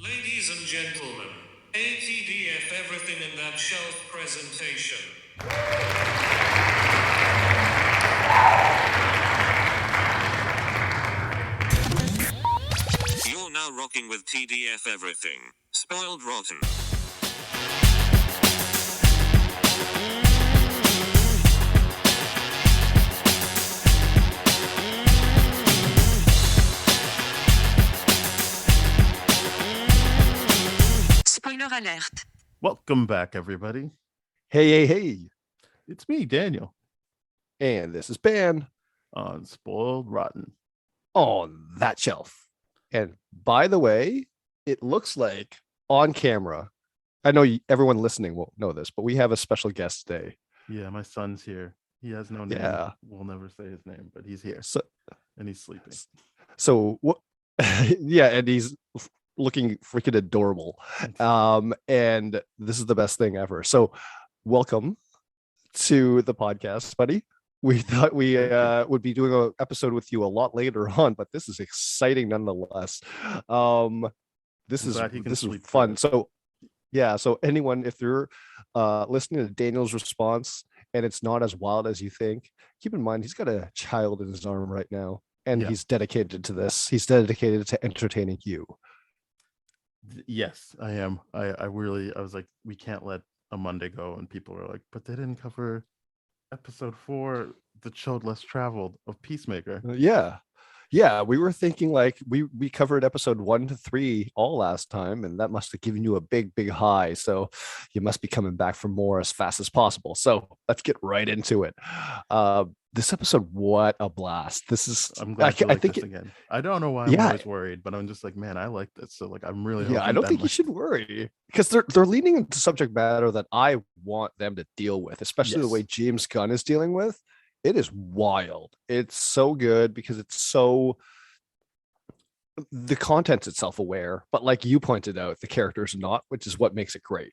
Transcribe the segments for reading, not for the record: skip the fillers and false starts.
Ladies and gentlemen, ATDF everything in that shelf presentation. You're now rocking with TDF everything. Spoiled rotten. Spoiler alert. Welcome back, everybody. Hey. It's me, Daniel, And this is Ben on Spoiled Rotten. on that shelf. And by the way, it looks like on camera, I know everyone listening won't know this, but we have a special guest today. Yeah, my son's here. He has no name. Yeah. We'll never say his name, but he's here. And he's sleeping. So what? Yeah, and he's looking freaking adorable. And this is the best thing ever. So welcome to the podcast, buddy. We thought we would be doing an episode with you a lot later on, but this is exciting nonetheless. This is fun. So yeah, so anyone, if you're listening to Daniel's response and it's not as wild as you think, keep in mind he's got a child in his arm right now, and he's dedicated to this. He's dedicated to entertaining you. Yes, I am. I was like, we can't let a Monday go, and people were like, but they didn't cover episode 4, the Choad Less Traveled of Peacemaker. Yeah, we were thinking like we covered episode 1 to 3 all last time, and that must have given you a big high, so you must be coming back for more as fast as possible. So let's get right into it. This episode, what a blast. This is I'm glad I think this again. I don't know why I'm always worried, but I'm just like, man, I like this. So like I'm really I don't think you should worry, because they're leaning into subject matter that I want them to deal with, especially the way James Gunn is dealing with. It is wild. It's so good because it's so, the content's itself aware, but like you pointed out, the characters not, which is what makes it great.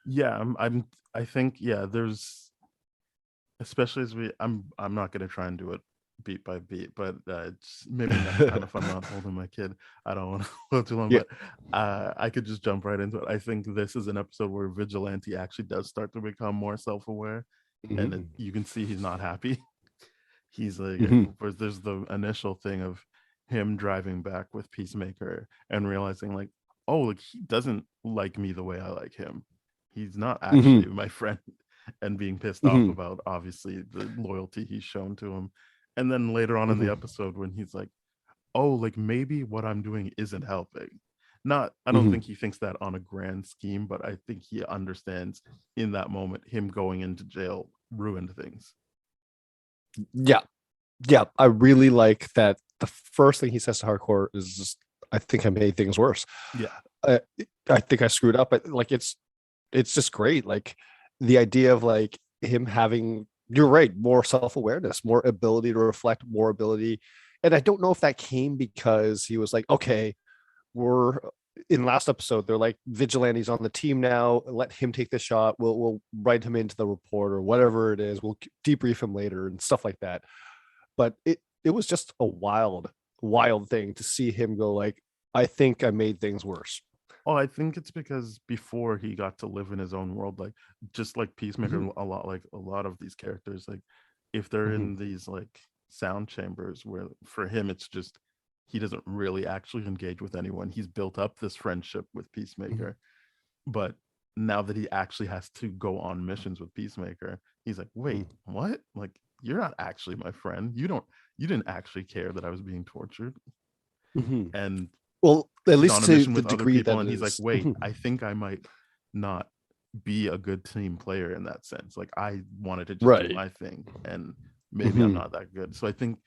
Yeah, I think there's, especially as I'm not going to try and do it beat by beat, but it's maybe next time if I'm not holding my kid, I don't want to go too long, but I could just jump right into it. I think this is an episode where Vigilante actually does start to become more self-aware, and you can see he's not happy. He's like, there's the initial thing of him driving back with Peacemaker and realizing like, oh, like he doesn't like me the way I like him. He's not actually my friend. And being pissed off about obviously the loyalty he's shown to him. And then later on in the episode when he's like, oh, like maybe what I'm doing isn't helping. I don't think he thinks that on a grand scheme, but I think he understands in that moment him going into jail ruined things. Yeah. I really like that. The first thing he says to Hardcore is just, I think I made things worse. Yeah. I think I screwed up, but like it's just great. Like the idea of like him having, you're right, more self-awareness, more ability to reflect, more ability. And I don't know if that came because he was like, okay, we're in last episode, they're like, Vigilante's on the team now, let him take the shot, we'll write him into the report or whatever it is, we'll debrief him later and stuff like that. But it was just a wild thing to see him go like, I think I made things worse. Oh, I think it's because before he got to live in his own world, like just like Peacemaker, a lot of these characters, like if they're in these like sound chambers where for him it's just he doesn't really actually engage with anyone. He's built up this friendship with Peacemaker, but now that he actually has to go on missions with Peacemaker, he's like, wait, what? Like you're not actually my friend. You didn't actually care that I was being tortured. And well, at least to the degree that, and he's like, wait, I think I might not be a good team player in that sense. Like I wanted to just do my thing, and maybe I'm not that good. So I think,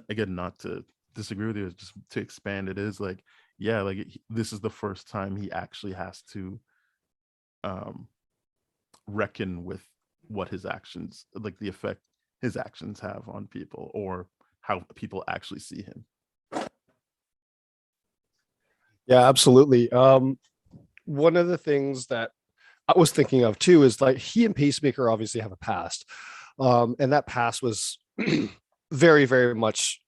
again, not to disagree with you, just to expand, it is like, this is the first time he actually has to reckon with what his actions, like the effect his actions have on people or how people actually see him. Yeah, absolutely. One of the things that I was thinking of too is like he and Peacemaker obviously have a past, and that past was very much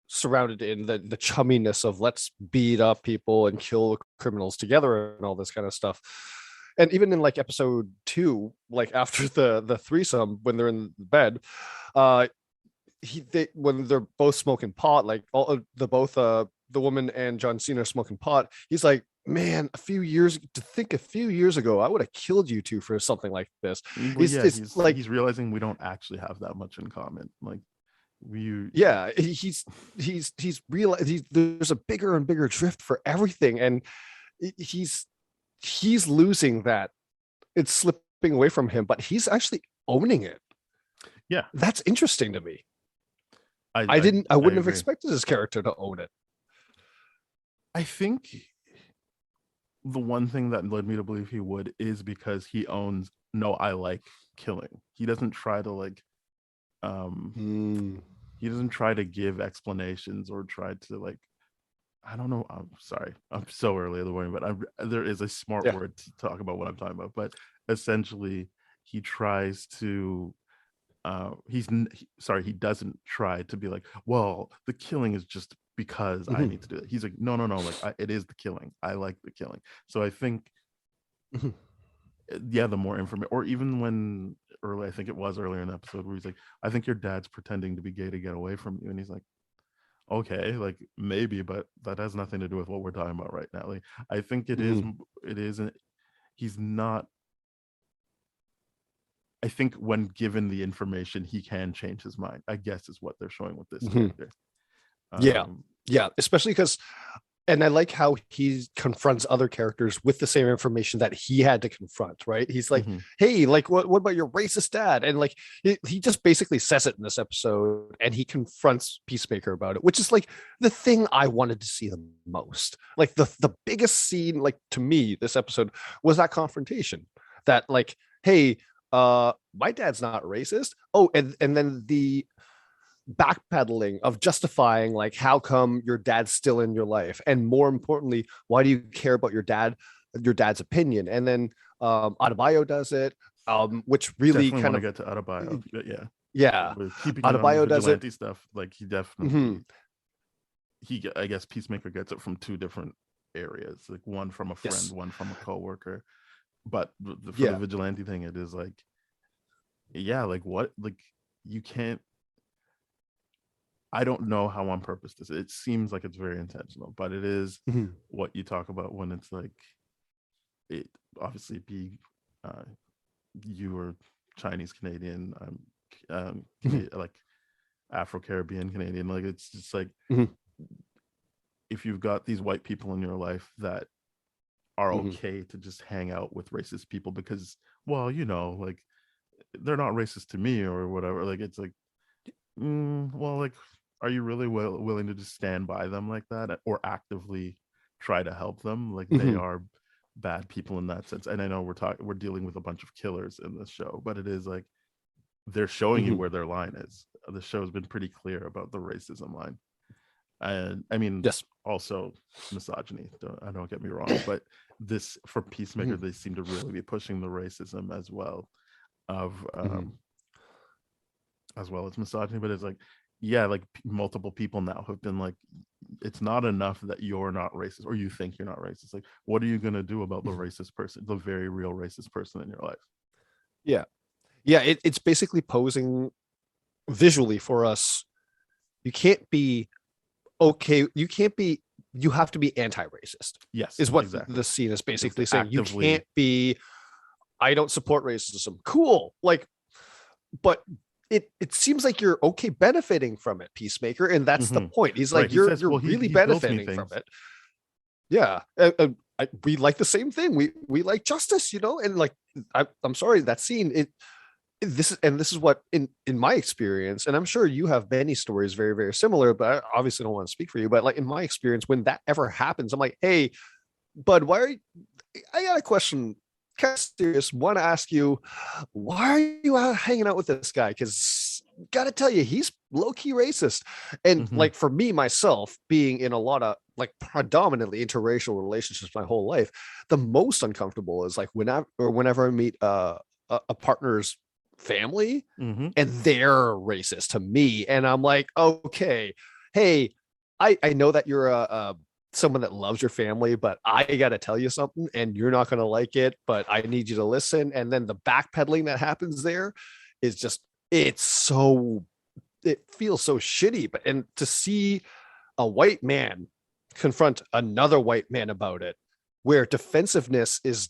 surrounded in the chumminess of let's beat up people and kill criminals together and all this kind of stuff. And even in like episode 2, like after the threesome, when they're in bed, when they're both smoking pot, like all the woman and John Cena are smoking pot, he's like, man, a few years ago I would have killed you two for something like this. Well, It's like he's realizing we don't actually have that much in common. Like he's realized there's a bigger and bigger drift for everything, and he's losing that. It's slipping away from him, but he's actually owning it. Yeah, that's interesting to me. I wouldn't have expected his character to own it. I think the one thing that led me to believe he would is because he owns, no, I like killing. He doesn't try to like he doesn't try to give explanations or try to like, I don't know, I'm sorry, I'm so early in the morning, but there is a smart word to talk about what I'm talking about. But essentially he tries to he doesn't try to be like, well, the killing is just because I need to do it. He's like, no, like it is the killing. I like the killing. So I think the more information, or even when I think it was earlier in the episode where he's like, I think your dad's pretending to be gay to get away from you, and he's like, okay, like maybe, but that has nothing to do with what we're talking about right now. Like I think it isn't, he's not, I think when given the information, he can change his mind, I guess, is what they're showing with this character. Yeah, especially because, and I like how he confronts other characters with the same information that he had to confront, right? He's like, hey, like what about your racist dad? And like he just basically says it in this episode, and he confronts Peacemaker about it, which is like the thing I wanted to see the most. Like the biggest scene, like to me, this episode was that confrontation. That like, hey, my dad's not racist. Oh, and then the backpedaling of justifying like how come your dad's still in your life, and more importantly, why do you care about your dad's opinion? And then Adebayo does it, which really definitely kind of get to Adebayo. Yeah, keeping Adebayo does it stuff, like he definitely I guess Peacemaker gets it from two different areas, like one from a friend, one from a coworker. But for the vigilante thing, it is like, like what, like you can't, I don't know how on purpose this is. It seems like it's very intentional, but it is what you talk about when it's like, it obviously be you are Chinese Canadian, like Afro-Caribbean Canadian, like it's just like if you've got these white people in your life that are okay to just hang out with racist people because, well, you know, like they're not racist to me or whatever, like it's like, well, like, are you really willing to just stand by them like that or actively try to help them? Like they are bad people in that sense. And I know we're dealing with a bunch of killers in this show, but it is like they're showing you where their line is. The show's been pretty clear about the racism line. And I mean, also misogyny, don't get me wrong, but this, for Peacemaker, they seem to really be pushing the racism as well as well as misogyny. But it's like, like multiple people now have been like, it's not enough that you're not racist or you think you're not racist. Like, what are you going to do about the racist person, the very real racist person in your life? It's basically posing visually for us. You can't be okay, you have to be anti-racist. Yes, is what the scene is basically saying. You can't be, I don't support racism. Cool. Like, but it seems like you're okay benefiting from it, Peacemaker, and that's the point. He's like, you're really benefiting from it. Yeah, we like the same thing. We like justice, you know. And like, I'm sorry, that scene, this is what in my experience, and I'm sure you have many stories very, very similar, but I obviously don't want to speak for you. But like in my experience, when that ever happens, I'm like, hey, bud, I got a question. Kind of serious. Want to ask you, why are you out hanging out with this guy? Because gotta tell you, he's low-key racist. And like for me, myself, being in a lot of like predominantly interracial relationships my whole life, the most uncomfortable is like whenever I meet a partner's family and they're racist to me, and I'm like, okay, hey, I know that you're a someone that loves your family, but I got to tell you something and you're not going to like it, but I need you to listen. And then the backpedaling that happens there is just, it feels so shitty. But, and to see a white man confront another white man about it, where defensiveness is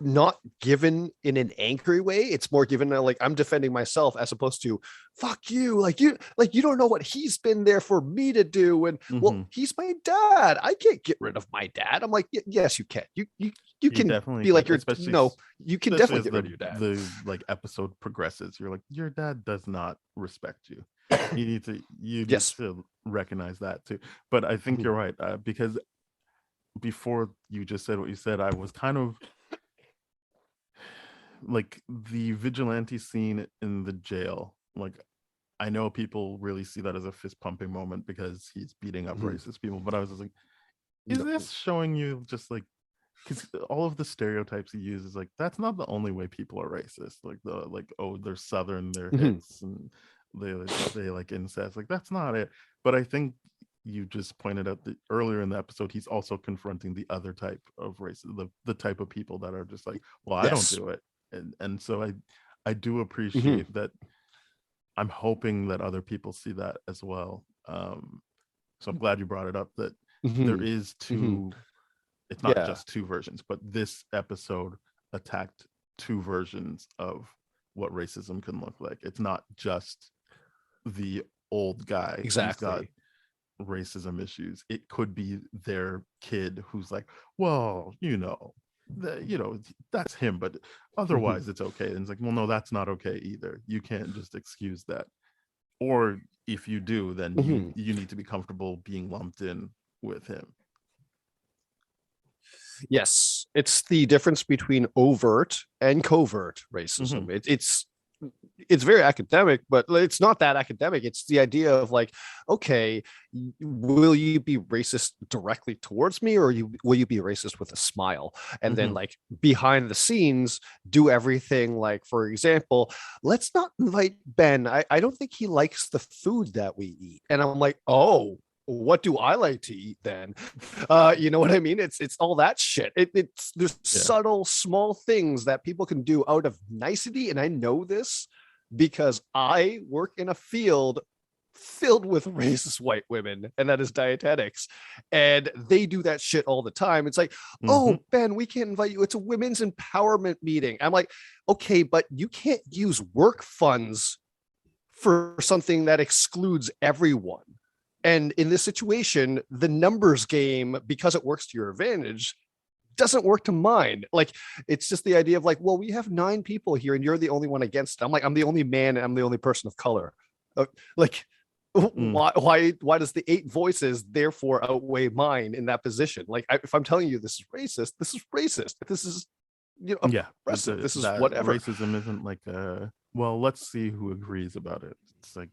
not given in an angry way, it's more given like I'm defending myself, as opposed to fuck you, like you don't know what he's been there for me to do, and well, he's my dad, I can't get rid of my dad. I'm like, yes you can, you can definitely be like can, your especially no, you can especially definitely as get rid of your dad. the like episode progresses. You're like, your dad does not respect you. You need Yes. to recognize that too. But I think you're right, because before you just said what you said, I was kind of like the vigilante scene in the jail. Like, I know people really see that as a fist pumping moment because he's beating up racist people, but I was just like, is this showing you just like, because all of the stereotypes he uses, like, that's not the only way people are racist. Like oh, they're Southern, they're hicks, and they like incest. Like, that's not it. But I think you just pointed out that earlier in the episode, he's also confronting the other type of racism, the type of people that are just like, well, I don't do it. And so I do appreciate that. I'm hoping that other people see that as well. So I'm glad you brought it up, that there is two, it's not just two versions, but this episode attacked two versions of what racism can look like. It's not just the old guy who's got racism issues. It could be their kid who's like, well, that's him, but otherwise it's okay. And it's like, well, no, that's not okay either. You can't just excuse that. Or if you do, then you need to be comfortable being lumped in with him. Yes, it's the difference between overt and covert racism. It's very academic, but it's not that academic. It's the idea of like, okay, will you be racist directly towards me, or will you be racist with a smile? And then like behind the scenes, do everything like, for example, let's not invite Ben. I don't think he likes the food that we eat. And I'm like, oh, what do I like to eat then? You know what I mean? It's all that shit. There's subtle small things that people can do out of nicety. And I know this because I work in a field filled with racist white women, and that is dietetics. And they do that shit all the time. It's like, oh, Ben, we can't invite you. It's a women's empowerment meeting. I'm like, okay, but you can't use work funds for something that excludes everyone. And in this situation, the numbers game, because it works to your advantage, doesn't work to mine. Like, it's just the idea of like, well, we have 9 people here and you're the only one against it. I'm like, I'm the only man and I'm the only person of color. Why does the 8 voices therefore outweigh mine in that position? Like, if I'm telling you this is racist, this is racist. If this is, oppressive, this is whatever. Racism isn't like well, let's see who agrees about it. It's like,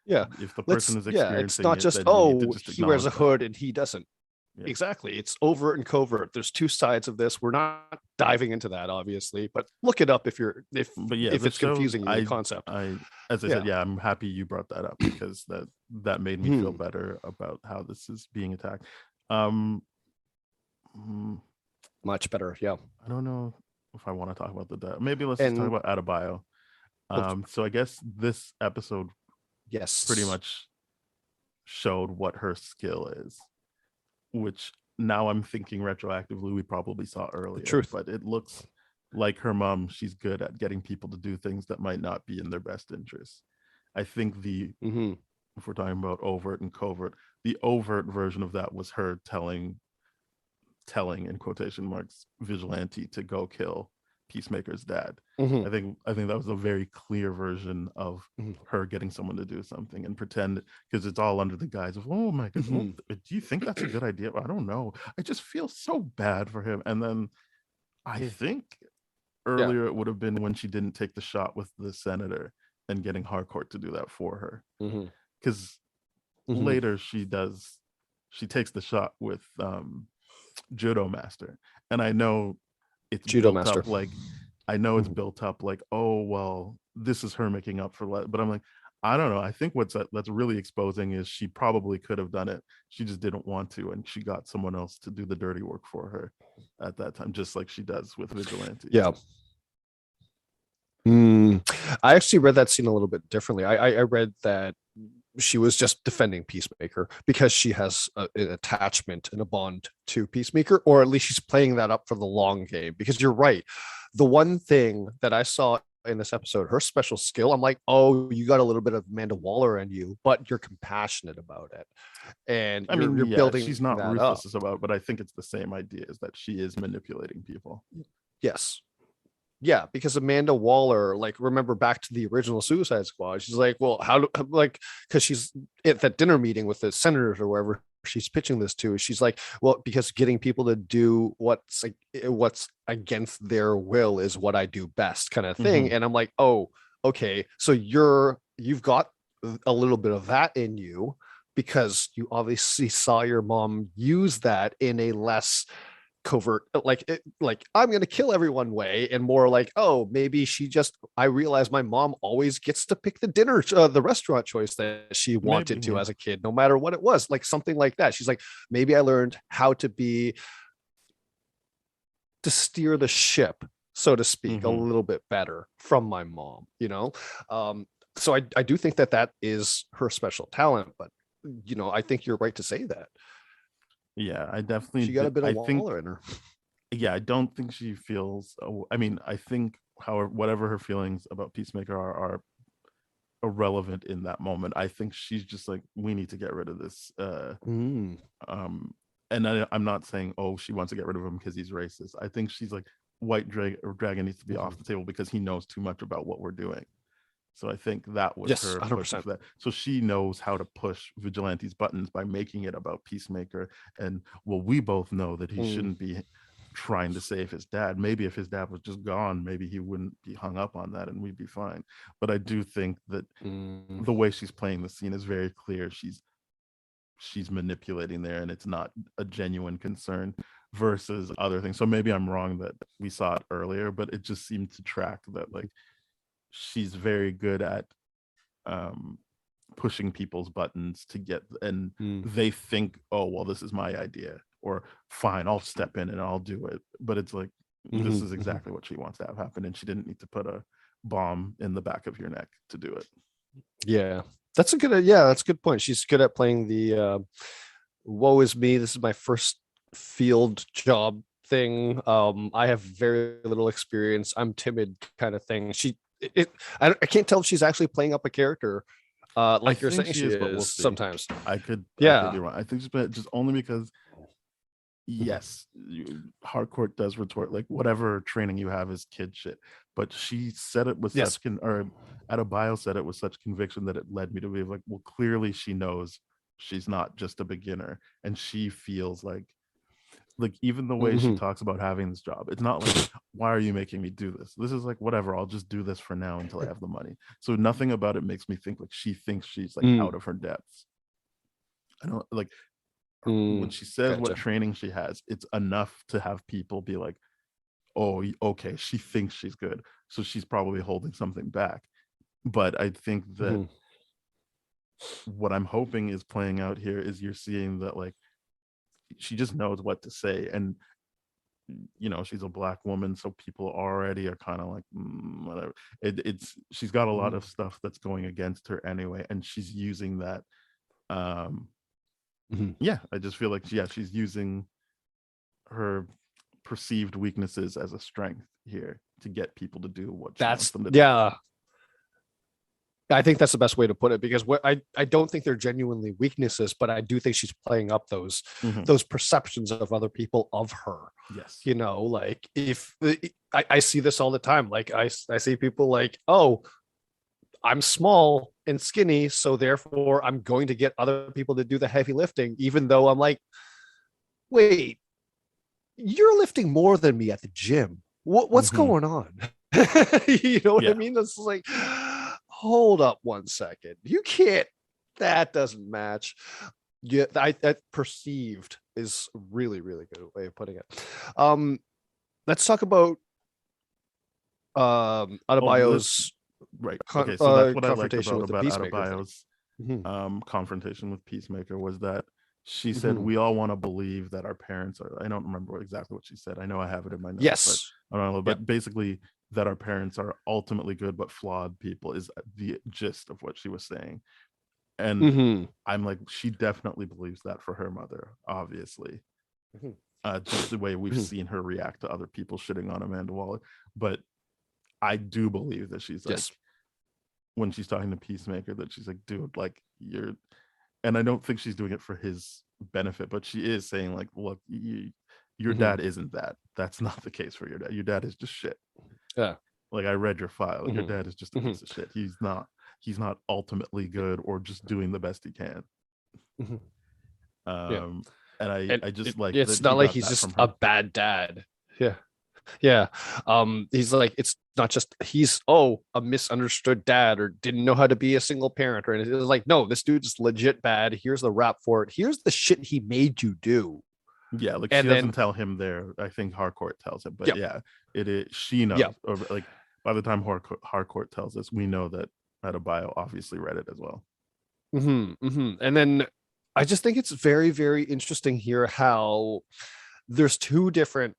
if the person is experiencing it's not it, just, then oh, just he wears a that. hood and he doesn't. Exactly. It's overt and covert. There's 2 sides of this. We're not diving into that, obviously, but look it up if it's confusing in the concept. As I said, I'm happy you brought that up, because that made me feel better about how this is being attacked. Much better. Yeah. I don't know if I want to talk about maybe let's just talk about Adebayo. So I guess this episode pretty much showed what her skill is, which now I'm thinking retroactively we probably saw earlier. But it looks like her mom, she's good at getting people to do things that might not be in their best interest. I think if we're talking about overt and covert, the overt version of that was her telling in quotation marks Vigilante to go kill Peacemaker's dad. I think that was a very clear version of her getting someone to do something and pretend, because it's all under the guise of, oh my god, do you think that's a good idea? I don't know, I just feel so bad for him. And then I think earlier it would have been when she didn't take the shot with the senator and getting Harcourt to do that for her, because later she takes the shot with Judo Master, and I know it's Judo built Master. up like, I know it's built up like, oh well, this is her making up for but I'm like, I don't know. I think that's really exposing is she probably could have done it. She just didn't want to, and she got someone else to do the dirty work for her at that time, just like she does with vigilantes. Yeah. I actually read that scene a little bit differently. I read that she was just defending Peacemaker because she has an attachment and a bond to Peacemaker, or at least she's playing that up for the long game. Because you're right. The one thing that I saw in this episode, her special skill, I'm like, oh, you got a little bit of Amanda Waller in you, but you're compassionate about it. And I mean, you're yeah, building she's not that up. ruthless about it, but I think it's the same idea is that she is manipulating people. Yes. Yeah, because Amanda Waller, like, remember back to the original Suicide Squad, she's like, well, how do, like, because she's at that dinner meeting with the senators or wherever she's pitching this to, she's like, well, because getting people to do what's against their will is what I do best, kind of thing. And I'm like, oh, okay, so you've got a little bit of that in you because you obviously saw your mom use that in a less covert, like I'm gonna kill everyone way, and more like, oh, maybe I realize my mom always gets to pick the restaurant choice that she wanted Maybe, to yeah. as a kid, no matter what it was, like something like that. She's like, maybe I learned how to steer the ship, so to speak, a little bit better from my mom, so I do think that is her special talent, but I think you're right to say that Yeah, I definitely she got a bit of I think Waller in her. yeah, I don't think she feels I mean, I think however whatever her feelings about Peacemaker are irrelevant in that moment. I think she's just like, we need to get rid of this um and I'm not saying, oh, she wants to get rid of him because he's racist. I think she's like, dragon needs to be off the table because he knows too much about what we're doing. So I think that was Yes, her push 100%. for that. So she knows how to push Vigilante's buttons by making it about Peacemaker. And well, we both know that he shouldn't be trying to save his dad. Maybe if his dad was just gone, maybe he wouldn't be hung up on that and we'd be fine. But I do think that the way she's playing the scene is very clear. She's manipulating there, and it's not a genuine concern versus other things. So maybe I'm wrong that we saw it earlier, but it just seemed to track that like she's very good at pushing people's buttons to get, and they think, oh well, this is my idea, or fine, I'll step in and I'll do it. But it's like, this is exactly what she wants to have happen, and she didn't need to put a bomb in the back of your neck to do it. Yeah, that's a good point. She's good at playing the woe is me, this is my first field job thing. I have very little experience, I'm timid kind of thing. I can't tell if she's actually playing up a character like you're saying she is, but we'll see. sometimes. I could be wrong. I think she's been just only because yes, Harcourt does retort like whatever training you have is kid shit, but she said it with such Adebayo said it with such conviction that it led me to be like, well, clearly she knows she's not just a beginner, and she feels like even the way she talks about having this job, it's not like, why are you making me do this? This is like, whatever, I'll just do this for now until I have the money. So nothing about it makes me think like she thinks she's like out of her depths. I don't like when she says what training she has, it's enough to have people be like, oh, okay, she thinks she's good, so she's probably holding something back. But I think that what I'm hoping is playing out here is you're seeing that like she just knows what to say, and she's a Black woman, so people already are kind of like, whatever. She's got a lot of stuff that's going against her anyway, and she's using that. Yeah, I just feel like she's using her perceived weaknesses as a strength here to get people to do what she wants them to do. I think that's the best way to put it, because I don't think they're genuinely weaknesses, but I do think she's playing up those perceptions of other people of her. Yes. Like if I see this all the time, like I see people like, oh, I'm small and skinny, so therefore I'm going to get other people to do the heavy lifting, even though I'm like, wait, you're lifting more than me at the gym. What's going on? You know what I mean? It's like, hold up one second. You can't, that doesn't match. Yeah, that perceived is really, really good way of putting it. Let's talk about Adebayo's Right. Okay. So that's what I liked confrontation with the about Peacemaker thing. Adebayo's confrontation with Peacemaker was that she said Mhm. we all want to believe that our parents are. I don't remember exactly what she said. I know I have it in my notes, Yes. but I don't know. Yep. But basically, that our parents are ultimately good but flawed people is the gist of what she was saying. And Mhm. I'm like, she definitely believes that for her mother, obviously. Mhm. Just the way we've Mhm. seen her react to other people shitting on Amanda Waller. But I do believe that she's like, Yes. when she's talking to Peacemaker, that she's like, dude, like you're, and I don't think she's doing it for his benefit, but she is saying like, look, your Mhm. dad isn't that. That's not the case for your dad. Your dad is just shit. Yeah. Like I read your file. Your Mhm. dad is just a Mhm. piece of shit. He's not ultimately good or just doing the best he can. Mhm. Yeah. Um, and And I just like it's that he not like got he's that just from a her. bad dad. Yeah. Yeah. He's like, it's not just he's a misunderstood dad or didn't know how to be a single parent or anything. It's like, no, this dude's legit bad. Here's the rap for it. Here's the shit he made you do. Yeah, like she And then doesn't tell him there. I think Harcourt tells him, but yeah, yeah, it is. She knows, yeah. or like by the time Harcourt tells us, we know that Adebayo obviously read it as well. And then I just think it's very, very interesting here how there's two different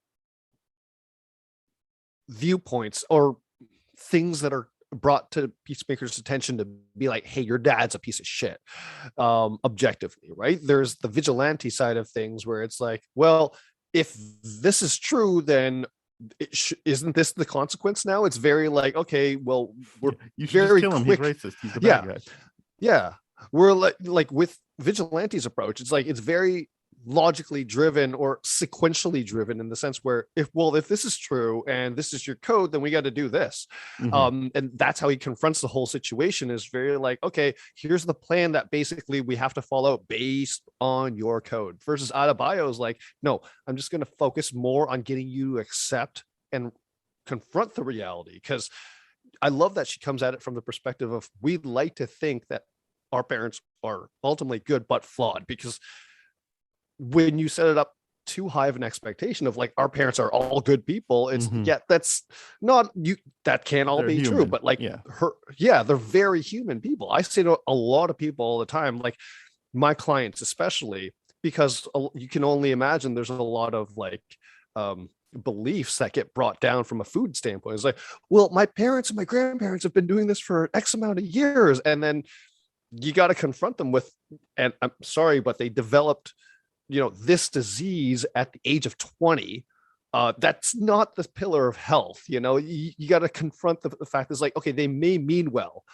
viewpoints or things that are brought to Peacemaker's attention to be like, hey, your dad's a piece of shit, objectively, right? There's the vigilante side of things where it's like, well, if this is true, then isn't this the consequence now? It's very like, okay, well, we're You should just very kill him. He's quick. racist. He's the Yeah, bad guy. yeah. We're like with Vigilante's approach, it's like it's very logically driven or sequentially driven in the sense where if this is true and this is your code, then we got to do this. And that's how he confronts the whole situation, is very like, okay, here's the plan that basically we have to follow based on your code, versus Adebayo's like, no, I'm just going to focus more on getting you to accept and confront the reality. Because I love that she comes at it from the perspective of, we'd like to think that our parents are ultimately good but flawed, because when you set it up too high of an expectation of like our parents are all good people, it's that's not you, that can't all They're be human. true, but like they're very human people. I say to a lot of people all the time, like my clients especially, because you can only imagine there's a lot of like beliefs that get brought down from a food standpoint. It's like, well, my parents and my grandparents have been doing this for X amount of years, and then you got to confront them with, and I'm sorry, but they developed, this disease at the age of 20. That's not the pillar of health. You got to confront the fact is like, okay, they may mean well,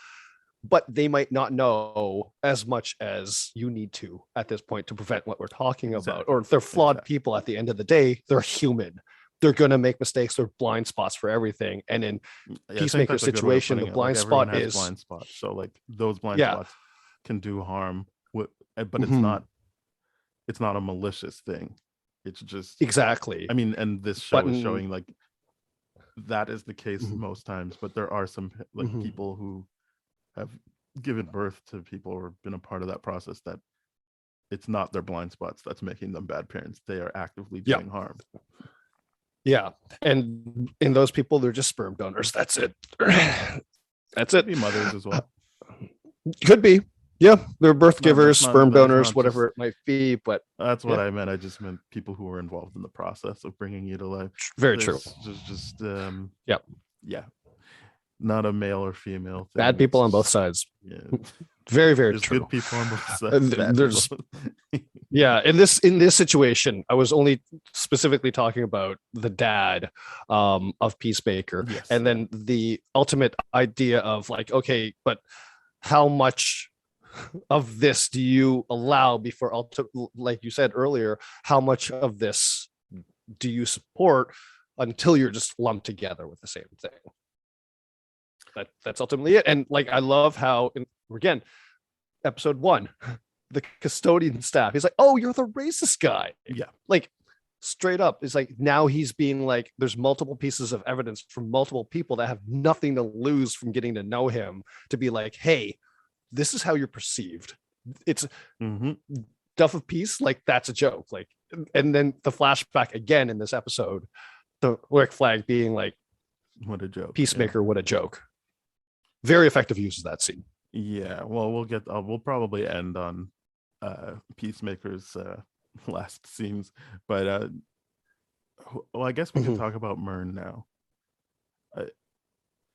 but they might not know as much as you need to at this point to prevent what we're talking about. Or they're flawed people at the end of the day. They're human. They're going to make mistakes. They're blind spots for everything. And in Peacemaker situation, the blind spot is blind spots. So like those blind yeah. spots can do harm, but it's not a malicious thing. It's just exactly. I mean, and this show is showing like that is the case most times, but there are some like people who have given birth to people or been a part of that process that it's not their blind spots that's making them bad parents. They are actively doing harm. Yeah. And in those people, they're just sperm donors. That's it. That's Could be mothers as well. Could be. Yeah. They're birth givers, sperm donors, whatever just, it might be. But that's what I meant. I just meant people who were involved in the process of bringing you to life. Very true. Just yeah. Not a male or female thing. Bad people on both sides. Yeah. Very, very There's true. good people on both sides. There's yeah. In this situation, I was only specifically talking about the dad of Peacemaker. Yes, and then the ultimate idea of like, okay, but how much of this do you allow before, like you said earlier, how much of this do you support until you're just lumped together with the same thing? That's ultimately it. And like, I love how, again, episode 1, the custodian staff, he's like, oh, you're the racist guy. Yeah. Like straight up. It's like, now he's being like, there's multiple pieces of evidence from multiple people that have nothing to lose from getting to know him, to be like, hey, this is how you're perceived. It's stuff of peace. Like that's a joke. Like, and then the flashback again in this episode, the Rick Flag being like, what a joke. Peacemaker, what a joke. Very effective use of that scene. Yeah, well, we'll probably end on Peacemaker's last scenes, but well, I guess we can talk about Myrn now.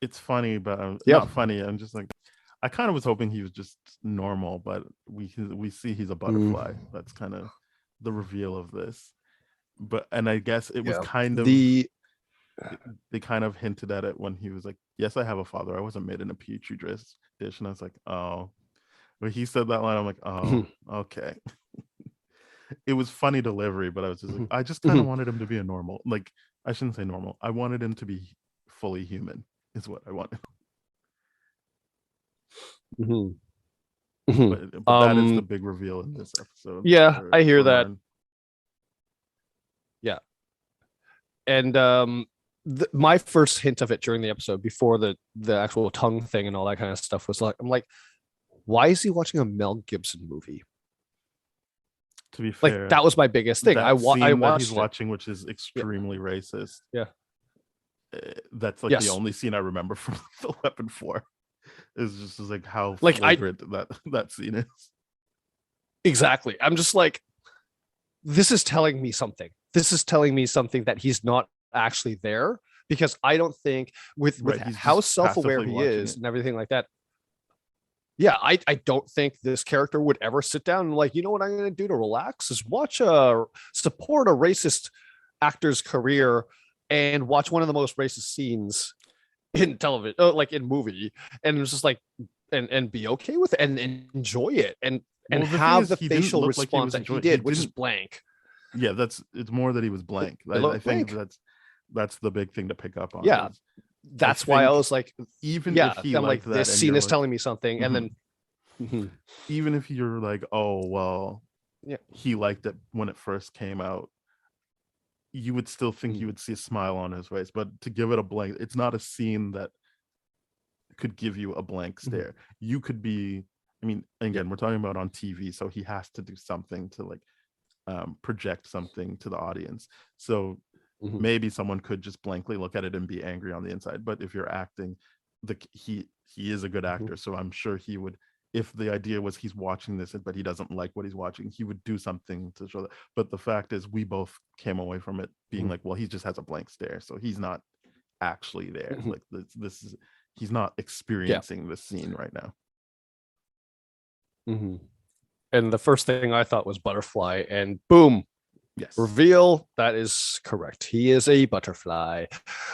It's funny, but not funny. I'm just like, I kind of was hoping he was just normal, but we see he's a butterfly. That's kind of the reveal of this. But and I guess it was kind of they kind of hinted at it when he was like, "Yes, I have a father. I wasn't made in a petri dish," and I was like, "Oh." When he said that line, I'm like, "Oh, okay." It was funny delivery, but I was just like, I just kind of wanted him to be a normal. Like, I shouldn't say normal. I wanted him to be fully human. Is what I wanted. But that is the big reveal in this episode. Yeah, I hear that. Myrn. Yeah, and my first hint of it during the episode, before the actual tongue thing and all that kind of stuff, was like, I'm like, why is he watching a Mel Gibson movie? To be fair, like that was my biggest thing. I watched he's watching, which is extremely racist. Yeah, that's like the only scene I remember from the Weapon 4. Is just like how flagrant that scene is. Exactly. I'm just like, this is telling me something. This is telling me something that he's not actually there, because I don't think with how self-aware he is and everything like that. Yeah, I don't think this character would ever sit down and like, you know what I'm going to do to relax is support a racist actor's career and watch one of the most racist scenes in television, like in movie, and it's just like, and be okay with it and enjoy it and have the facial response that he did, which is blank. Yeah, it's more that he was blank. I think that's the big thing to pick up on. Yeah, that's why I was like, even if he I'm like, that, this scene is telling me something, and then even if you're like, oh well, yeah, he liked it when it first came out, you would still think you would see a smile on his face. But to give it a blank, it's not a scene that could give you a blank stare. You could be, I mean, again, we're talking about on TV, so he has to do something to like project something to the audience. So maybe someone could just blankly look at it and be angry on the inside. But if you're acting, he is a good actor, so I'm sure he would. If the idea was he's watching this but he doesn't like what he's watching, he would do something to show that. But the fact is, we both came away from it being like, well, he just has a blank stare, so he's not actually there. Like this is, he's not experiencing this scene right now. And the first thing I thought was butterfly, and boom, reveal, that is correct. He is a butterfly,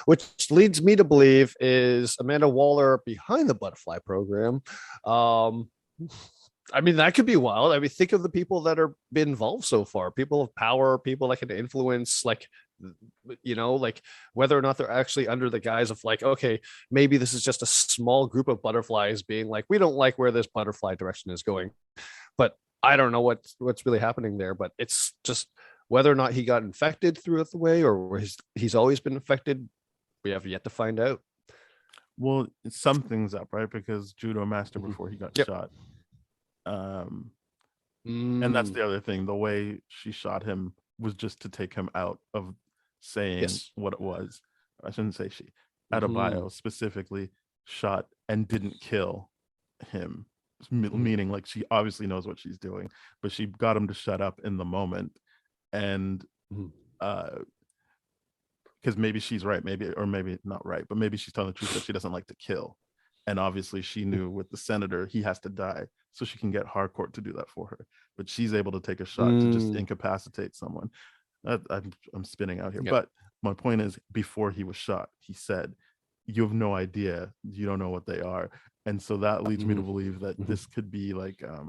which leads me to believe is Amanda Waller behind the butterfly program. I mean, that could be wild. I mean, think of the people that are been involved so far, people of power, people that can influence, like, you know, like whether or not they're actually under the guise of like, okay, maybe this is just a small group of butterflies being like, we don't like where this butterfly direction is going. But I don't know what's really happening there, but it's just whether or not he got infected throughout the way, or he's always been infected, we have yet to find out. Well, something's up, right? Because Judo Master before he got shot. And that's the other thing. The way she shot him was just to take him out of saying what it was. I shouldn't say she. Adebayo specifically shot and didn't kill him. Meaning like she obviously knows what she's doing, but she got him to shut up in the moment. And because maybe she's right, maybe not right, but maybe she's telling the truth that she doesn't like to kill. And obviously she knew with the senator, he has to die so she can get Harcourt to do that for her. But she's able to take a shot to just incapacitate someone. I'm spinning out here. But my point is, before he was shot, he said, you have no idea. You don't know what they are. And so that leads me to believe that this could be like a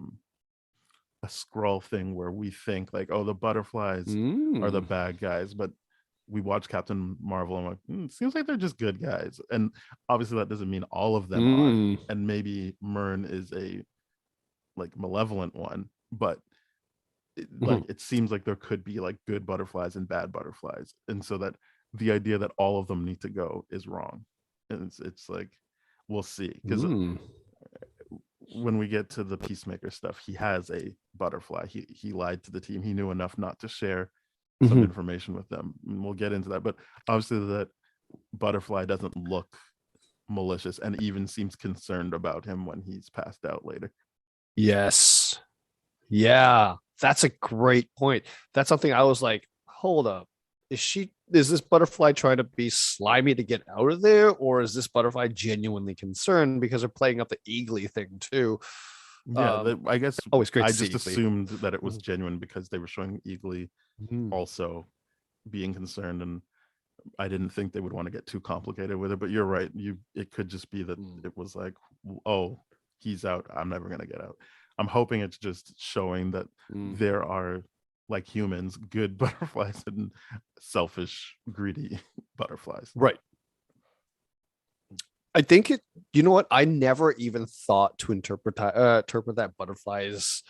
Skrull thing where we think like, oh, the butterflies are the bad guys. But we watch Captain Marvel and I'm like, it seems like they're just good guys. And obviously that doesn't mean all of them are. And maybe Myrn is a like malevolent one, but it seems like there could be like good butterflies and bad butterflies. And so that the idea that all of them need to go is wrong. And it's like, we'll see. Because when we get to the Peacemaker stuff, he has a butterfly. He lied to the team. He knew enough not to share some information with them. And we'll get into that. But obviously that butterfly doesn't look malicious and even seems concerned about him when he's passed out later. Yes. Yeah, that's a great point. That's something I was like, hold up. Is this butterfly trying to be slimy to get out of there? Or is this butterfly genuinely concerned because they're playing up the eagly thing too? Yeah, I guess Always great I to see just Eagly. assumed that it was genuine because they were showing Eagly Mhm. also being concerned, and I didn't think they would want to get too complicated with it. But you're right. It could just be that it was like, oh, he's out. I'm never gonna get out. I'm hoping it's just showing that there are, like humans, good butterflies and selfish, greedy butterflies. Right. I think you know what? I never even thought to interpret that butterfly's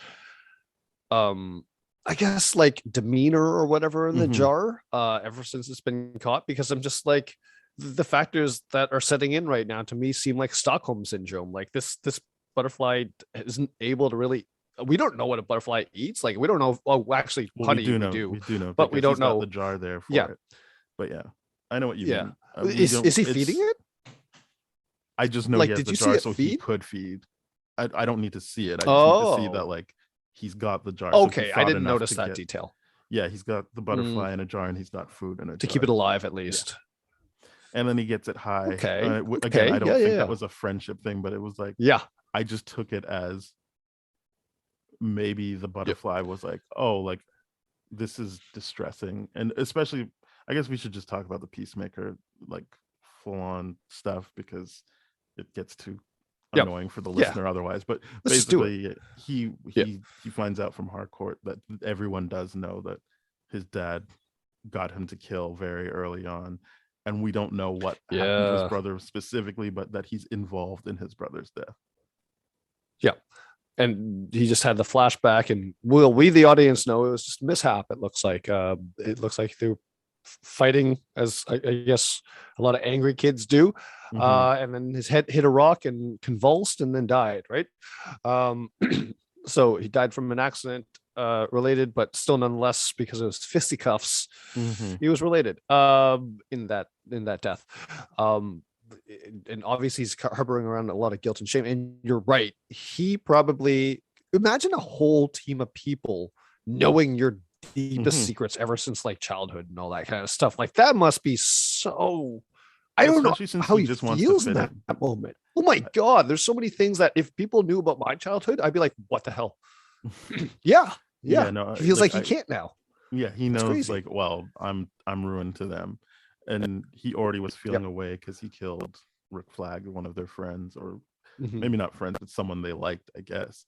I guess like demeanor or whatever in the jar ever since it's been caught, because I'm just like, the factors that are setting in right now to me seem like Stockholm syndrome. Like this butterfly isn't able to really, we don't know what a butterfly eats. Like we don't know. Well, actually, honey, we do, but we don't he's got know the jar there for Yeah. it. But yeah, I know what you Yeah. mean. Is he feeding it? I just know Like, he has did the you see jar, it so he feed? could feed. I don't need to see it. I just need to see that, Oh, like, he's got the jar. So he okay. I thought didn't enough notice to that get. detail Yeah, he's got the butterfly in a jar, and he's got food in a to jar. keep it alive at Yeah. least. And then he gets it high. Okay. Again, I don't think Yeah. that was a friendship thing, but it was like, Yeah. I just took it as maybe the Yep. butterfly was like, oh, like, this is distressing. And especially, I guess we should just talk about the Peacemaker, like, full-on stuff, because it gets too Yep. annoying for the Yeah. listener otherwise. But Let's just do it. basically, Yep. he finds out from Harcourt that everyone does know that his dad got him to kill very early on, and we don't know what happened to his Yeah. brother specifically, but that he's involved in his brother's death. Yeah. And he just had the flashback, and we the audience know it was just mishap. It looks like they were fighting, as I guess a lot of angry kids do. And then his head hit a rock and convulsed and then died, right? So he died from an accident related, but still nonetheless, because it was fisticuffs, he was related in that death. And obviously he's harboring around a lot of guilt and shame. And you're right. He probably, imagine a whole team of people knowing your deepest secrets ever since like childhood and all that kind of stuff. Like that must be so, I don't know how he just feels in that moment. Oh my God. There's so many things that if people knew about my childhood, I'd be like, what the hell? Yeah. No, he feels like he can't now. Yeah, he knows like, well, I'm ruined to them. And he already was feeling away because he killed Rick Flag, one of their friends, or maybe not friends, but someone they liked, I guess,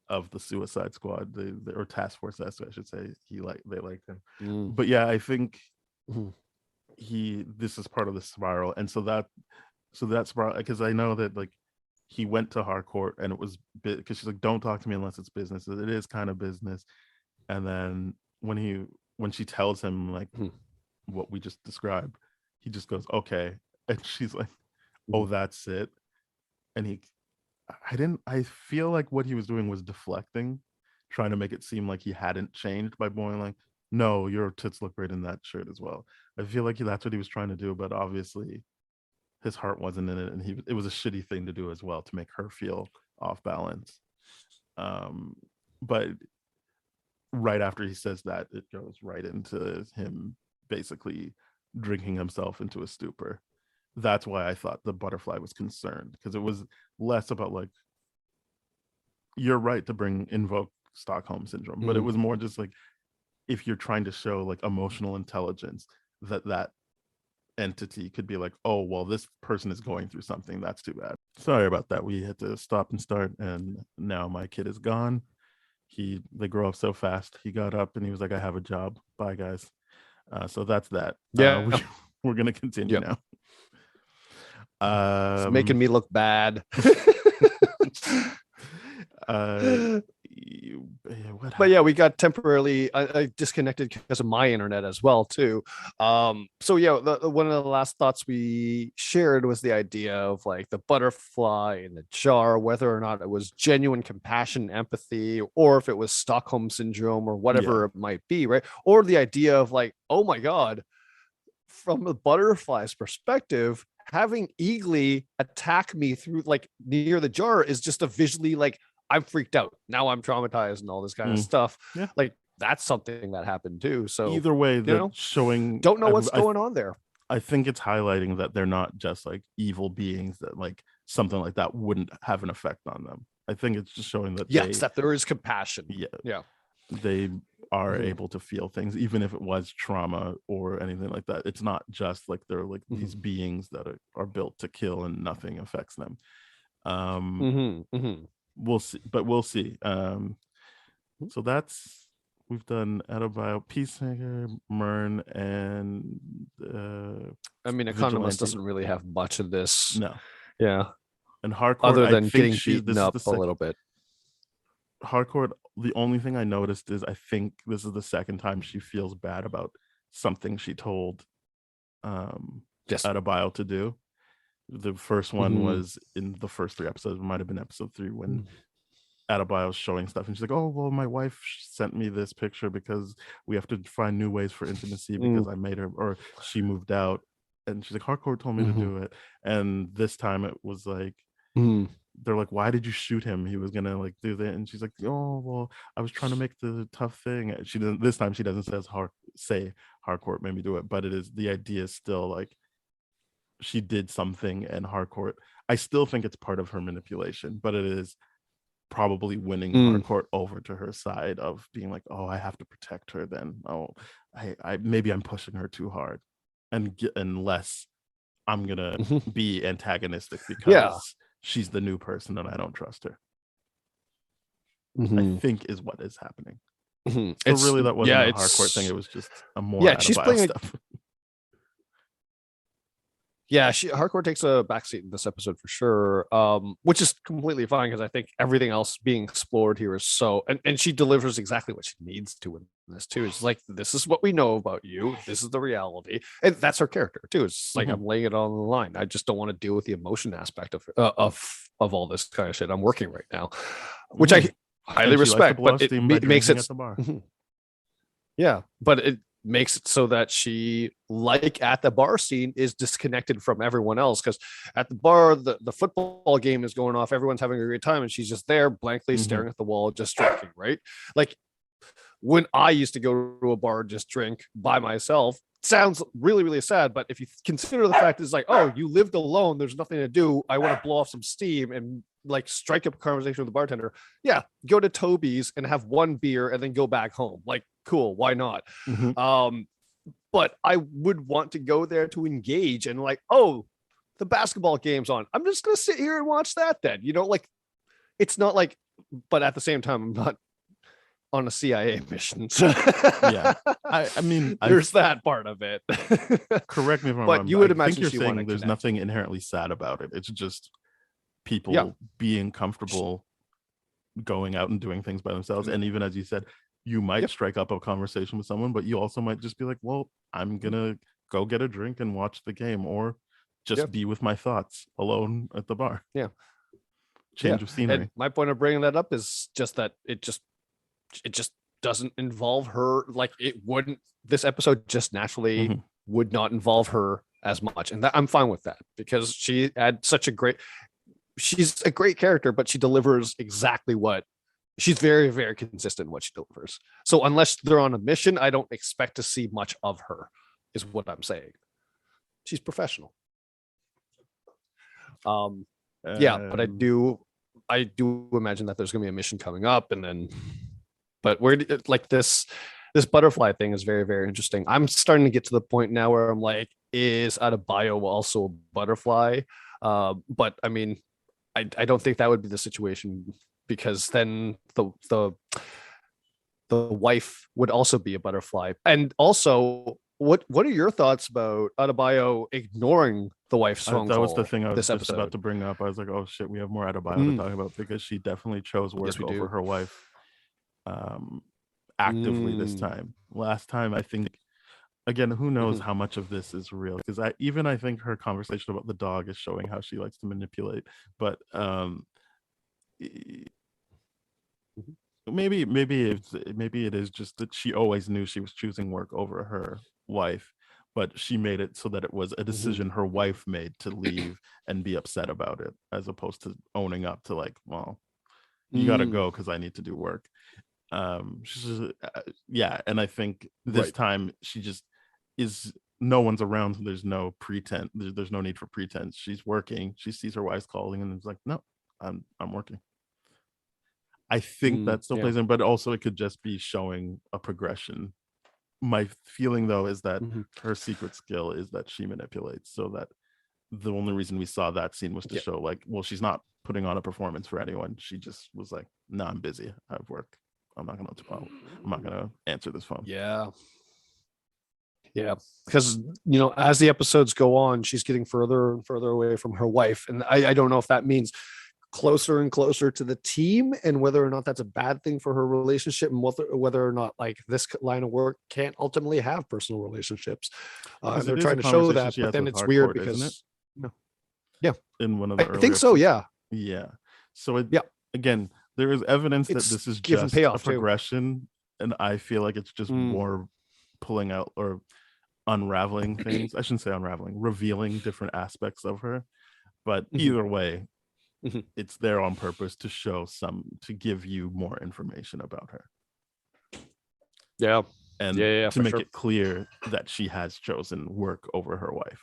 of the Suicide Squad, or Task Force S, I should say. They liked him. But yeah, I think this is part of the spiral, and so that spiral, because I know that like he went to Harcourt, and it was because she's like, don't talk to me unless it's business. It is kind of business. And then when she tells him like what we just described, he just goes, okay. And she's like, oh, that's it. And I feel like what he was doing was deflecting, trying to make it seem like he hadn't changed by going like, no, your tits look great in that shirt as well. I feel like that's what he was trying to do, but obviously his heart wasn't in it, and it was a shitty thing to do as well, to make her feel off balance. But right after he says that, it goes right into him basically drinking himself into a stupor. That's why I thought the butterfly was concerned, because it was less about like, you're right to invoke Stockholm syndrome, but it was more just like, if you're trying to show like emotional intelligence, that entity could be like, oh, well, this person is going through something. That's too bad. Sorry about that. We had to stop and start, and now my kid is gone. They grow up so fast. He got up and he was like, I have a job. Bye, guys. So that's that. We're gonna continue now. It's making me look bad. But yeah, we got temporarily disconnected because of my internet as well too. So yeah, one of the last thoughts we shared was the idea of like the butterfly in the jar, whether or not it was genuine compassion, empathy, or if it was Stockholm syndrome or whatever it might be, right? Or the idea of like, oh my God, from the butterfly's perspective, having Eagly attack me through like near the jar is just a visually like I'm freaked out. Now I'm traumatized and all this kind of stuff. Yeah. Like that's something that happened too. So Either way, that know, showing don't know what's going on there. I think it's highlighting that they're not just like evil beings, that like something like that wouldn't have an effect on them. I think it's just showing that that there is compassion. Yeah. They are able to feel things, even if it was trauma or anything like that. It's not just like they're like these beings that are built to kill and nothing affects them. We'll see, but we'll see. So we've done Autobio, Peacemaker, Myrn, and I mean, Economist doesn't really have much of this. No. Yeah. And Hardcore, other than I think getting beaten up a little bit. Hardcore, the only thing I noticed is I think this is the second time she feels bad about something she told Autobio to do. The first one was in the first 3 episodes. It might have been episode 3 when Autobio's showing stuff and she's like, oh well, my wife sent me this picture because we have to find new ways for intimacy because I made her, or she moved out, and she's like, Hardcore told me to do it. And this time it was like they're like, why did you shoot him? He was gonna like do that. And she's like, oh well, I was trying to make the tough thing. She doesn't, this time she doesn't say Hardcore made me do it, but it is, the idea is still like she did something, and Hardcore, I still think it's part of her manipulation, but it is probably winning Hardcore over to her side of being like, oh, I have to protect her then. Oh, I maybe I'm pushing her too hard, and unless I'm gonna be antagonistic because she's the new person and I don't trust her. I think is what is happening. So it's really, that wasn't a Hardcore thing. It was just a more she's playing stuff. Hardcore takes a backseat in this episode for sure, which is completely fine because I think everything else being explored here is so, and she delivers exactly what she needs to in this too. It's like, this is what we know about you, this is the reality, and that's her character too. It's like I'm laying it on the line. I just don't want to deal with the emotion aspect of all this kind of shit. I'm working right now, which I highly respect, but it makes it but it makes it so that she, like at the bar scene, is disconnected from everyone else, because at the bar the football game is going off, everyone's having a great time, and she's just there blankly staring at the wall, just drinking, right? Like when I used to go to a bar and just drink by myself, sounds really, really sad, but if you consider the fact it's like, oh, you lived alone, there's nothing to do, I want to blow off some steam and like strike up a conversation with the bartender, go to Toby's and have one beer and then go back home. Like, cool, why not? But I would want to go there to engage, and like, oh, the basketball game's on, I'm just gonna sit here and watch that then, like, it's not like, but at the same time I'm not on a CIA mission. I mean, there's that part of it. Correct me if I'm wrong, but you would imagine you're saying there's nothing inherently sad about it. It's just people being comfortable going out and doing things by themselves. And even as you said, you might strike up a conversation with someone, but you also might just be like, well, I'm gonna go get a drink and watch the game, or just be with my thoughts alone at the bar. Change of scenery. And my point of bringing that up is just that it just doesn't involve her. Like, it wouldn't, this episode just naturally would not involve her as much, and that I'm fine with that, because she had such a great, she's a great character, but she delivers exactly what, she's very, very consistent in what she delivers. So unless they're on a mission, I don't expect to see much of her, is what I'm saying. She's professional. But I do imagine that there's gonna be a mission coming up, and then, but where, like, this butterfly thing is very, very interesting. I'm starting to get to the point now where I'm like, is Autobio also a butterfly? But I mean, I don't think that would be the situation, because then the wife would also be a butterfly. And also, what are your thoughts about Autobio ignoring the wife's phone call? That was the thing I was just episode about to bring up. I was like, oh shit, we have more Autobio to talk about, because she definitely chose work over her wife actively this time. Last time, I think, again, who knows how much of this is real, because I think her conversation about the dog is showing how she likes to manipulate. But maybe it is just that she always knew she was choosing work over her wife, but she made it so that it was a decision her wife made to leave and be upset about it, as opposed to owning up to like, well, you got to go because I need to do work. She's just, yeah, and I think this time she just is, no one's around, so there's no pretense, there's no need for pretense. She's working, she sees her wife's calling and it's like, no, I'm working. I think that still plays in, but also it could just be showing a progression. My feeling though is that her secret skill is that she manipulates, so that the only reason we saw that scene was to show like, well, she's not putting on a performance for anyone. She just was like, no, I'm busy, I have work, I'm not gonna answer this phone. Yeah, because as the episodes go on, she's getting further and further away from her wife, and I don't know if that means closer and closer to the team, and whether or not that's a bad thing for her relationship, and whether or not like this line of work can't ultimately have personal relationships. They're trying to show that, but then it's weird because in one of the I think so, so again, there is evidence that this is just a progression, and I feel like it's just more pulling out or unraveling things. I shouldn't say unraveling, revealing different aspects of her, but either way, it's there on purpose to show to give you more information about her. And to make it clear that she has chosen work over her wife.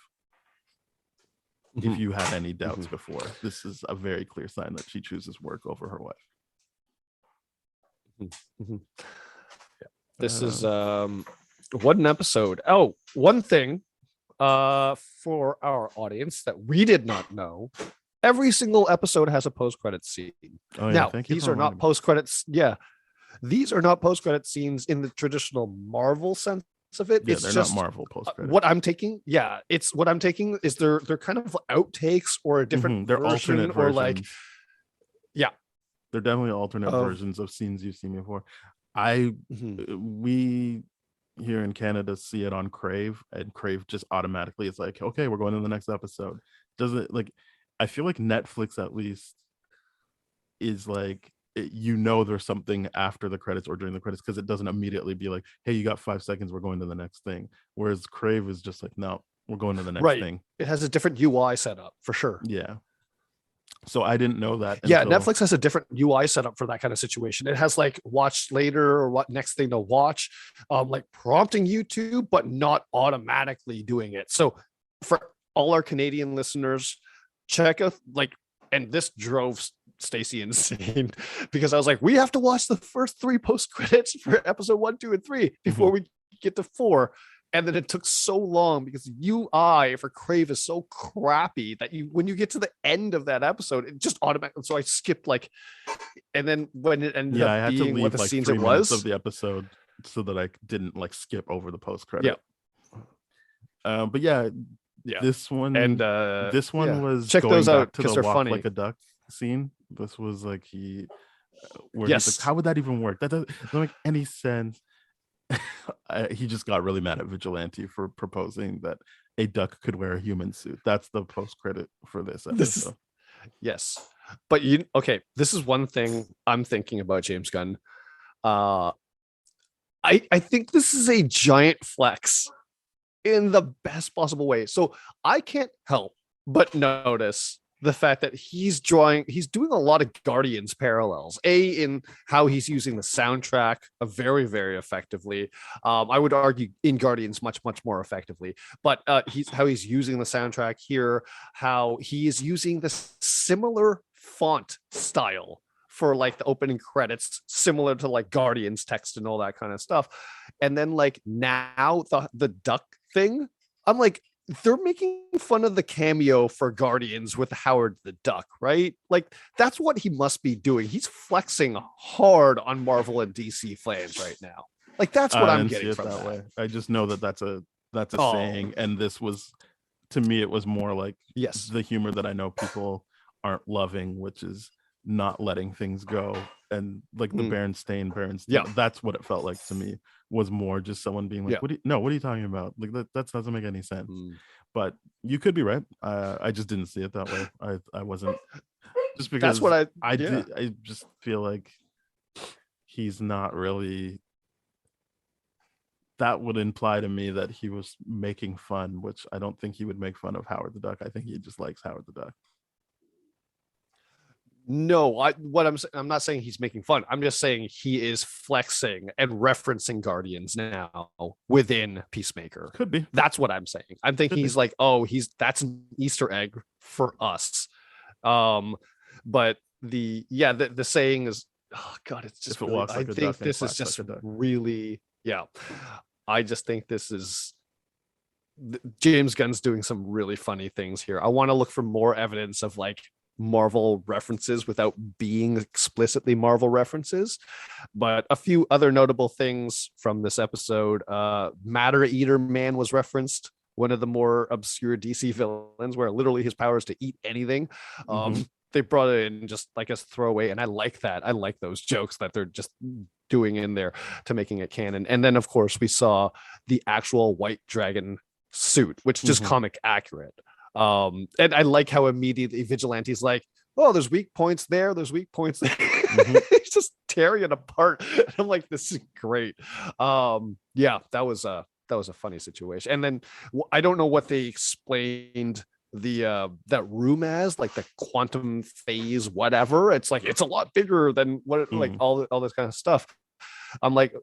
If you had any doubts before, this is a very clear sign that she chooses work over her wife. This is what an episode. Oh, one thing for our audience that we did not know: every single episode has a post-credit scene. Now, these are not post-credits. These are not post-credit scenes in the traditional Marvel sense of it. It's they're just not Marvel post-credit. What I'm taking is they're kind of outtakes or a different they're version, alternate or versions. They're definitely alternate versions of scenes you've seen before. We here in Canada see it on Crave, and Crave just automatically is like, okay, we're going to the next episode. Doesn't like, I feel like Netflix at least is like, there's something after the credits or during the credits, because it doesn't immediately be like, hey, you got 5 seconds, we're going to the next thing. Whereas Crave is just like, no, we're going to the next thing. It has a different UI setup for sure. So I didn't know that. Netflix has a different UI setup for that kind of situation. It has like watch later or what next thing to watch, like prompting you to, but not automatically doing it. So for all our Canadian listeners, check out and this drove Stacey insane, because I was like, we have to watch the first 3 post credits for episode 1, 2, and 3 before we get to 4. And then it took so long because UI for Crave is so crappy that when you get to the end of that episode, it just automatically. So I skipped and then when it ended up I had being to leave what the like scenes 3 it minutes was of the episode so that I didn't like skip over the post credit. But this one and was check going those back out to because the they're walk funny. like a duck scene. This was like he's like, how would that even work? That doesn't make any sense. He just got really mad at Vigilante for proposing that a duck could wear a human suit. That's the post credit for this episode. But this is one thing I'm thinking about James Gunn. I think this is a giant flex in the best possible way. So I can't help but notice the fact that he's doing a lot of Guardians parallels, in how he's using the soundtrack very, very effectively. I would argue in Guardians much, much more effectively, but he's using the soundtrack here, how he is using this similar font style for like the opening credits, similar to like Guardians text and all that kind of stuff. And then like now the duck thing, I'm like, they're making fun of the cameo for Guardians with Howard the Duck, right? Like that's what he must be doing. He's flexing hard on Marvel and DC fans right now. Like that's what I'm getting from that. Way. I just know that that's a saying, and this was, to me, it was more like the humor that I know people aren't loving, which is not letting things go, and like the Berenstain. That's what it felt like to me, was more just someone being like, what are you talking about? Like that doesn't make any sense. But you could be right. I just didn't see it that way. I wasn't, just because that's what I just feel like he's not really that would imply to me that he was making fun, which I don't think he would make fun of Howard the Duck. I think he just likes Howard the Duck. No, I'm not saying he's making fun. I'm just saying he is flexing and referencing Guardians now within Peacemaker. Could be. That's what I'm saying. I'm thinking he's like, oh, that's an Easter egg for us. But the saying is, oh God, it's just. Really, I think this is just really, yeah. I just think this is James Gunn's doing some really funny things here. I want to look for more evidence of like Marvel references without being explicitly Marvel references. But a few other notable things from this episode. Matter Eater Man was referenced, one of the more obscure DC villains, where literally his power is to eat anything. They brought it in just like as throwaway, and I like that. I like those jokes that they're just doing in there to making it canon. And then of course we saw the actual White Dragon suit, which is comic accurate. And I like how immediately Vigilante's like, oh, there's weak points there, there's weak points there. He's just tearing it apart. And I'm like, this is great. Yeah, that was a funny situation. And then I don't know what they explained that room as, like the quantum phase whatever. It's like it's a lot bigger than what like all this kind of stuff. I'm like,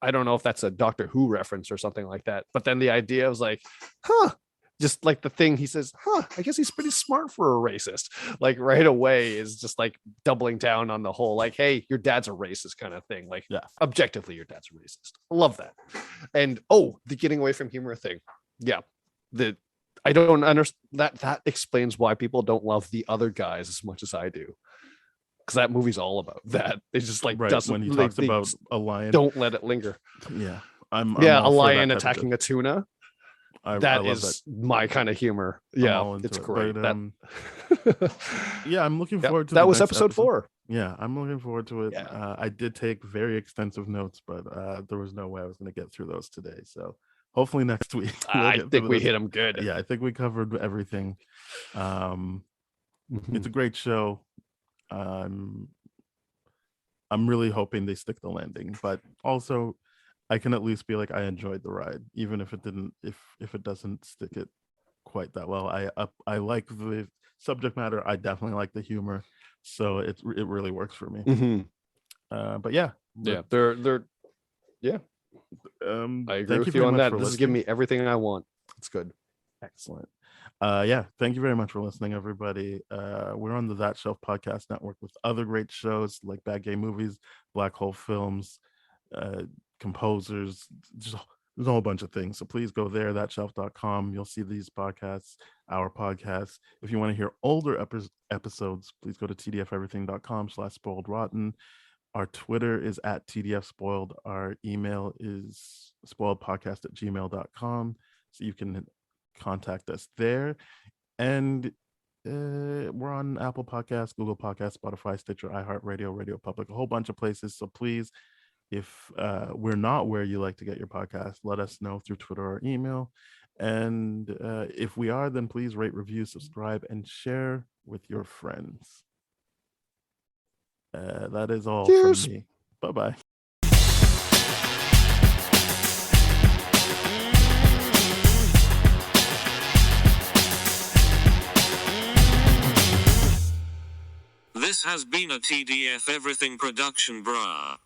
I don't know if that's a Doctor Who reference or something like that, but then the idea was like, just like the thing he says, I guess he's pretty smart for a racist, like right away is just like doubling down on the whole like, hey, your dad's a racist kind of thing. Like, yeah, objectively your dad's a racist. I love that. And the getting away from humor thing, yeah, I don't understand that explains why people don't love The Other Guys as much as I do, because that movie's all about that. It's just like doesn't, when he talks about a lion, don't let it linger. Yeah, a lion attacking a tuna. That is my kind of humor. Yeah, it's great. But, yeah, I'm looking forward to that. Was episode 4. Yeah, I'm looking forward to it. Yeah. I did take very extensive notes, but there was no way I was going to get through those today. So hopefully next week. I think we hit them good. Yeah, I think we covered everything. It's a great show. I'm really hoping they stick the landing, but also I can at least be like, I enjoyed the ride, even if it didn't, if it doesn't stick it quite that well. I like the subject matter. I definitely like the humor, so it really works for me. But yeah, they're I agree with you on that. This is giving me everything I want. It's good. Excellent. Yeah, thank you very much for listening, everybody. We're on the That Shelf Podcast Network with other great shows like Bad Gay Movies, Black Hole Films, Composers. There's a whole bunch of things. So please go there, thatshelf.com. You'll see these podcasts, our podcasts. If you want to hear older episodes, please go to tdfeverything.com/spoiledrotten. Our Twitter is at tdfspoiled. Our email is spoiledpodcast@gmail.com. So you can contact us there. And we're on Apple Podcasts, Google Podcasts, Spotify, Stitcher, iHeartRadio, Radio Public, a whole bunch of places. So please, if we're not where you like to get your podcast, let us know through Twitter or email. And if we are, then please rate, review, subscribe, and share with your friends. That is all from me. Bye-bye. This has been a TDF Everything production, brah.